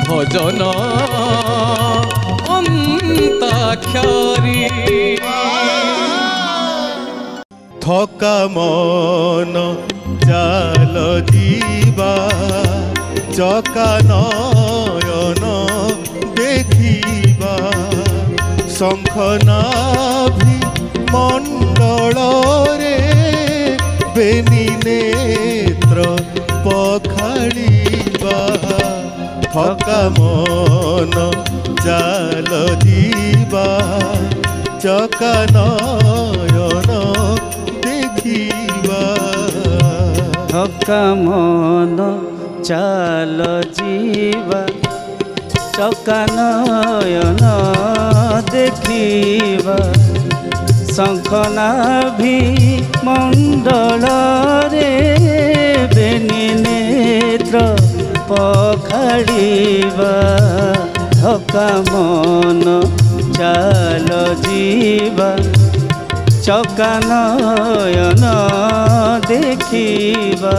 भजन अंताक्षरी थका मन चाल जीवा चका नयन देखिबा शंखनाभि मंडल रे बेनी नेत्र पखाड़िबा थका मन चाल जीवा चका नयन देखिबा थका मन चाल जीवा चका नयन देखिबा शंखनाभि मंडल रे बेनी नेत्र पखाड़िबा थका मन चाल जीवा चका नयन देखिबा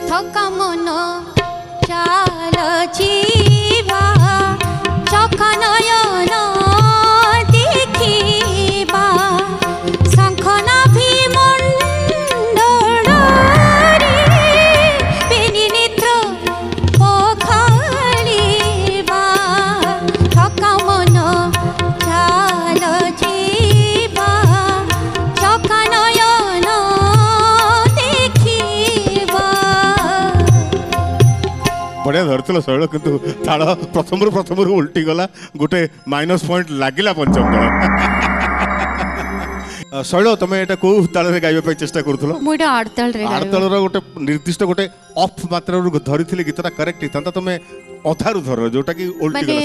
थका मन चाल जीवा चका नयन देखिबा शंखनाभि मंडल रे बेनी नेत्र पखाड़िबा थका मन चाल जीवा चका नयन देखिबा। बढ़िया धरल शैल किंतु ताल प्रथम उल्टी गला गोटे माइनस पॉइंट लगिला पंचम दल शैल तुम एटा को ताल रे गाइबा चेष्टा करथलो मुइटा आड़ताल रे आड़ताल रो गोटे निर्दिष्ट गोटे ऑफ मात्रा रो धरिथिले गीतटा करेक्ट हितांता तुमे अधारु धर जोटा कि उल्टी गला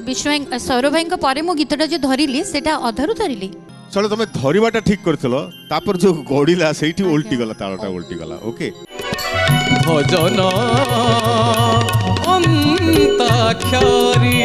विष्णु सौरभ भाई परे मो गीतटा जो धरिली सेटा अधारु धरिली शैल तुम धरिबाटा ठीक करथलो तापर जो गड़िला सेठी उल्टी गला तालटा उल्टी गला ओके भजन अंताक्षरी